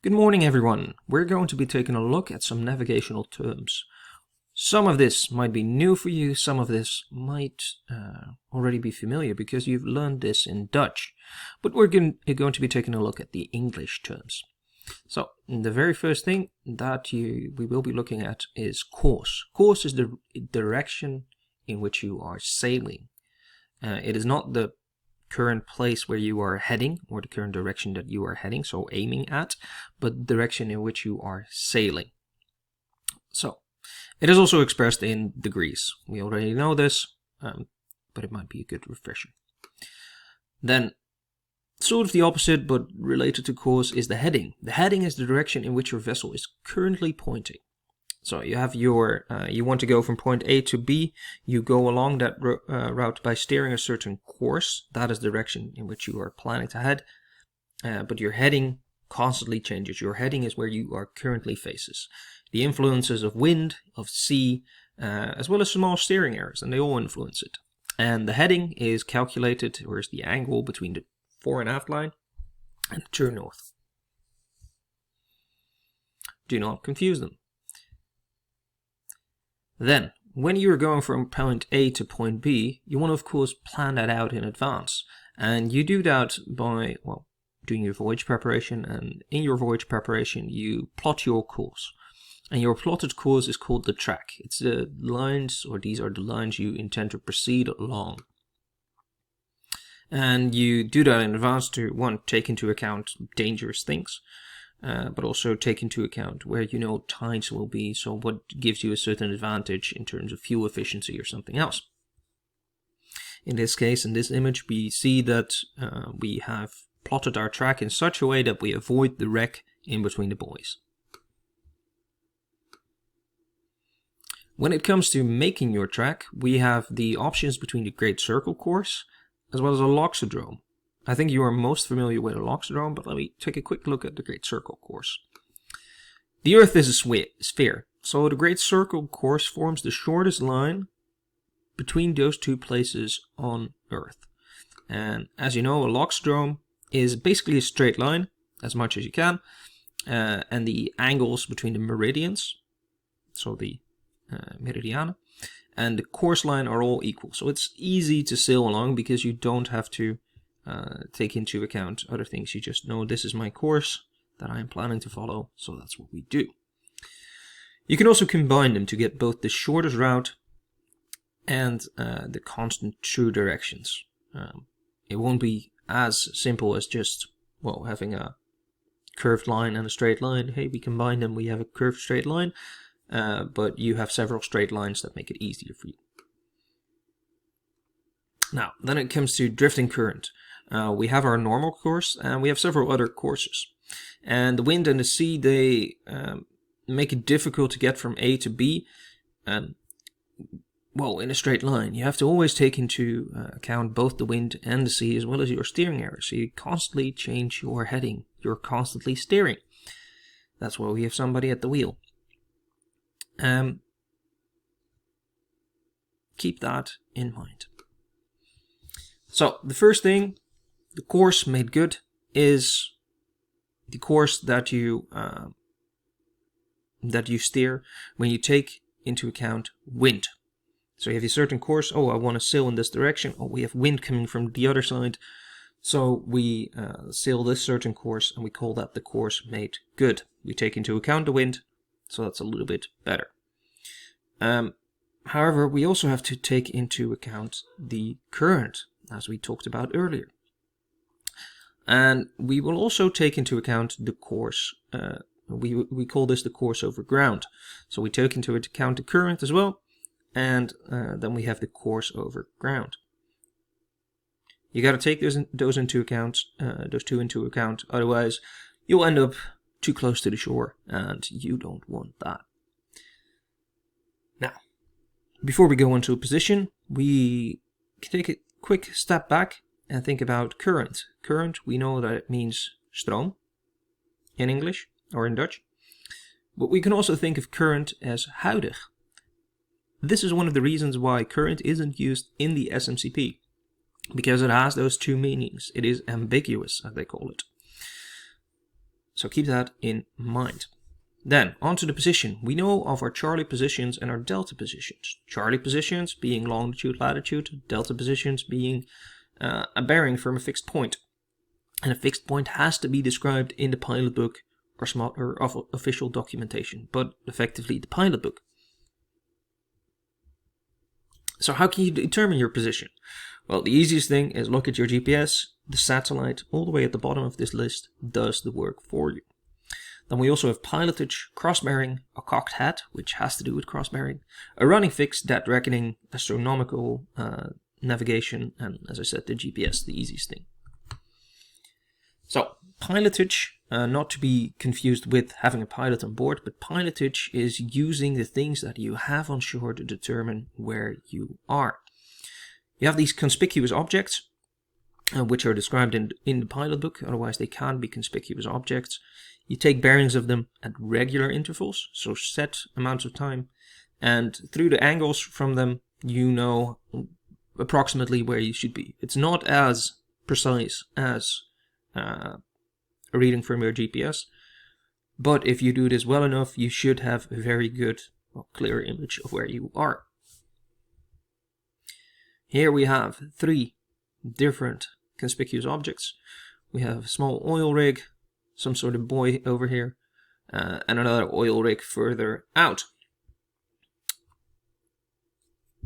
Good morning, everyone. We're going to be taking a look at some navigational terms. Some of this might be new for you, some of this might already be familiar because you've learned this in Dutch. But we're going to be taking a look at the English terms. So, the very first thing that we will be looking at is course. Course is the direction in which you are sailing. It is not the current place where you are heading or the current direction that you are heading, so aiming at, but the direction in which you are sailing. So it is also expressed in degrees. We already know this, but it might be a good refresher. Then sort of the opposite but related to course is the heading. The heading is the direction in which your vessel is currently pointing. So you have you want to go from point A to B, you go along that route by steering a certain course. That is the direction in which you are planning to head, but your heading constantly changes. Your heading is where you are currently faces. The influences of wind, of sea, as well as small steering errors, and they all influence it. And the heading is calculated, or is the angle between the fore and aft line and true north. Do not confuse them. Then, when you are going from point A to point B, you want to, of course, plan that out in advance. And you do that by, doing your voyage preparation. And in your voyage preparation, you plot your course. And your plotted course is called the track. It's the lines, or these are the lines you intend to proceed along. And you do that in advance to, one, take into account dangerous things. But also take into account where you know tides will be, so what gives you a certain advantage in terms of fuel efficiency or something else. In this case, in this image, we see that we have plotted our track in such a way that we avoid the wreck in between the buoys. When it comes to making your track, we have the options between the Great Circle course as well as a loxodrome. I think you are most familiar with a loxodrome, but let me take a quick look at the Great Circle course. The Earth is a sphere, so the Great Circle course forms the shortest line between those two places on Earth. And as you know, a loxodrome is basically a straight line, as much as you can, and the angles between the meridians, so the meridiana, and the course line are all equal. So it's easy to sail along because you don't have to take into account other things. You just know this is my course that I am planning to follow, so that's what we do. You can also combine them to get both the shortest route and the constant true directions. It won't be as simple as just, having a curved line and a straight line. Hey, we combine them, we have a curved straight line, but you have several straight lines that make it easier for you. Now, then it comes to drifting current. We have our normal course, and we have several other courses. And the wind and the sea, they make it difficult to get from A to B, in a straight line. You have to always take into account both the wind and the sea, as well as your steering errors. So you constantly change your heading. You're constantly steering. That's why we have somebody at the wheel. Keep that in mind. So, the first thing, the course made good, is the course that you steer when you take into account wind. So you have a certain course. I want to sail in this direction. We have wind coming from the other side. So we sail this certain course, and we call that the course made good. We take into account the wind, so that's a little bit better. However, we also have to take into account the current, as we talked about earlier. And we will also take into account the course. We call this the course over ground. So we take into account the current as well, and then we have the course over ground. You got to take those into account, those two into account. Otherwise, you'll end up too close to the shore, and you don't want that. Now, before we go into a position, we can take a quick step back and think about current. Current, we know that it means stroom in English or in Dutch. But we can also think of current as huidig. This is one of the reasons why current isn't used in the SMCP, because it has those two meanings. It is ambiguous, as they call it. So keep that in mind. Then, onto the position. We know of our Charlie positions and our delta positions. Charlie positions being longitude, latitude, delta positions being a bearing from a fixed point. And a fixed point has to be described in the pilot book or official documentation, but effectively the pilot book. So how can you determine your position? Well, the easiest thing is look at your GPS. The satellite, all the way at the bottom of this list, does the work for you. Then we also have pilotage, cross-bearing, a cocked hat, which has to do with cross-bearing, a running fix, dead reckoning, astronomical, navigation, and as I said, the GPS, the easiest thing. So, pilotage, not to be confused with having a pilot on board, but pilotage is using the things that you have on shore to determine where you are. You have these conspicuous objects, which are described in the pilot book, otherwise they can't be conspicuous objects. You take bearings of them at regular intervals, so set amounts of time, and through the angles from them, you know approximately where you should be. It's not as precise as a reading from your GPS, but if you do this well enough, you should have a very good, clear image of where you are. Here we have 3 different conspicuous objects. We have a small oil rig, some sort of buoy over here, and another oil rig further out.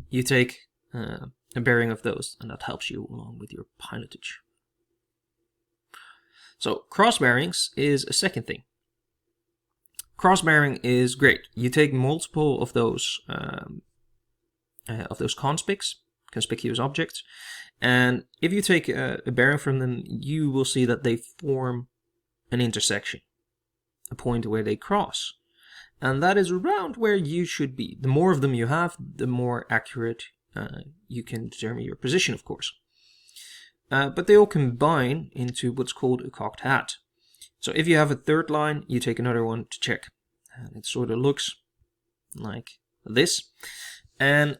You take a bearing of those, and that helps you along with your pilotage. So cross bearings is a second thing. Cross bearing is great. You take multiple of those conspicuous objects, and if you take a bearing from them, you will see that they form an intersection, a point where they cross, and that is around where you should be. The more of them you have, the more accurate you can determine your position, of course. But they all combine into what's called a cocked hat. So if you have a third line, you take another one to check. And it sort of looks like this. And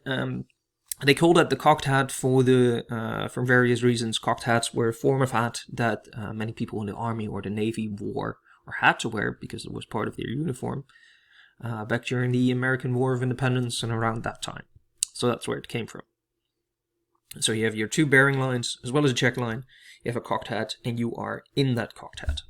they call that the cocked hat for various reasons. Cocked hats were a form of hat that many people in the army or the navy wore or had to wear because it was part of their uniform back during the American War of Independence and around that time. So that's where it came from. So you have your 2 bearing lines as well as a check line. You have a cocked hat and you are in that cocked hat.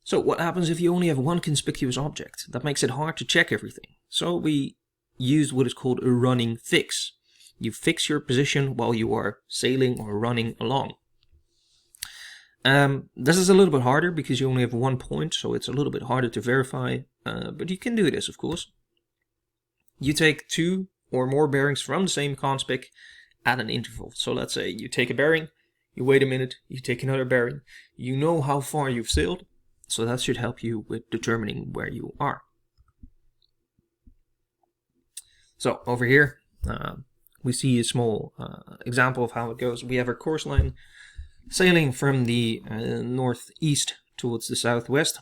So what happens if you only have one conspicuous object? That makes it hard to check everything. So we use what is called a running fix. You fix your position while you are sailing or running along. This is a little bit harder because you only have one point, so it's a little bit harder to verify, but you can do this, of course. You take 2 or more bearings from the same conspic at an interval. So let's say you take a bearing, you wait a minute, you take another bearing, you know how far you've sailed, so that should help you with determining where you are. So over here, we see a small example of how it goes. We have our course line sailing from the northeast towards the southwest.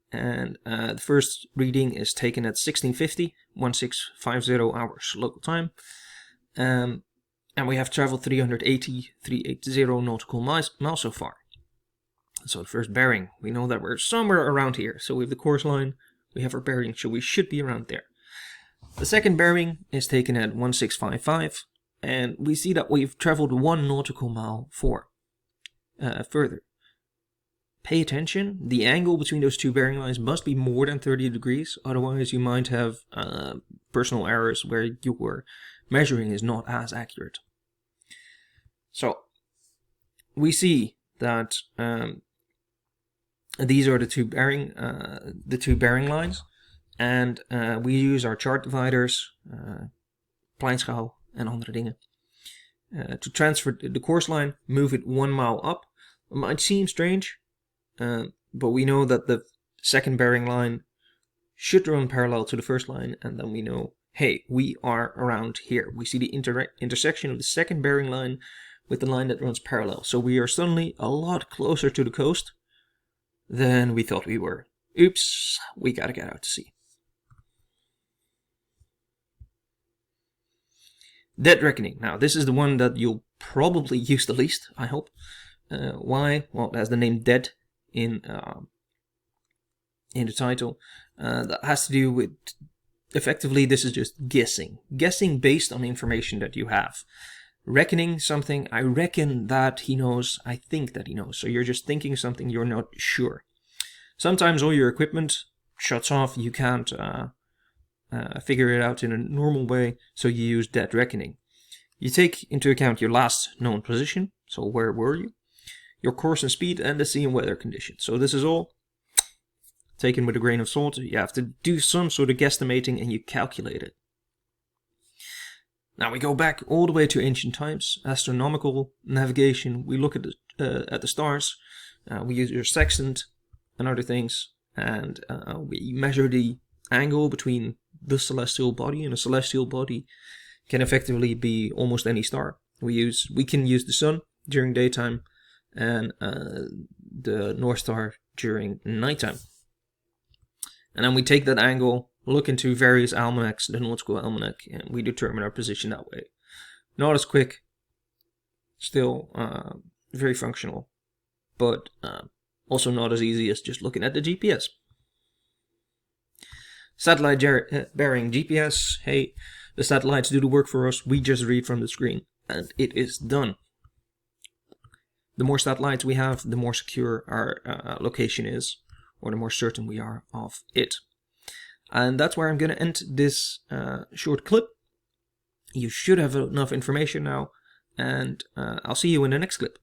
And the first reading is taken at 1650, 1650 hours local time. And we have traveled 380 nautical miles so far. So the first bearing, we know that we're somewhere around here. So we have the course line, we have our bearing, so we should be around there. The second bearing is taken at 1655, and we see that we've traveled 1 nautical mile further. Pay attention, the angle between those 2 bearing lines must be more than 30 degrees, otherwise you might have personal errors where your measuring is not as accurate. So, we see that these are the two bearing lines, and we use our chart dividers, Pleinschaal and andere dingen, to transfer the course line, move it 1 mile up. It might seem strange, but we know that the second bearing line should run parallel to the first line, and then we know, hey, we are around here. We see the intersection of the second bearing line with the line that runs parallel. So we are suddenly a lot closer to the coast than we thought we were. Oops, we gotta get out to sea. Dead reckoning. Now, this is the one that you'll probably use the least, I hope. Why? Well, it has the name dead in the title. That has to do with, effectively, this is just guessing based on information that you have. Reckoning something, I reckon that he knows, I think that he knows. So you're just thinking something, you're not sure. Sometimes all your equipment shuts off, you can't figure it out in a normal way, so you use dead reckoning. You take into account your last known position, so where were you, your course and speed, and the sea and weather conditions. So this is all taken with a grain of salt. You have to do some sort of guesstimating and you calculate it. Now we go back all the way to ancient times, astronomical navigation. We look at the stars, we use your sextant and other things, and we measure the angle between the celestial body, and a celestial body can effectively be almost any star. We can use the sun during daytime and the North Star during nighttime. And then we take that angle, look into various almanacs, the nautical almanac, and we determine our position that way. Not as quick, still very functional, but also not as easy as just looking at the GPS. Satellite bearing GPS, hey, the satellites do the work for us, we just read from the screen, and it is done. The more satellites we have, the more secure our location is, or the more certain we are of it. And that's where I'm going to end this short clip. You should have enough information now, and I'll see you in the next clip.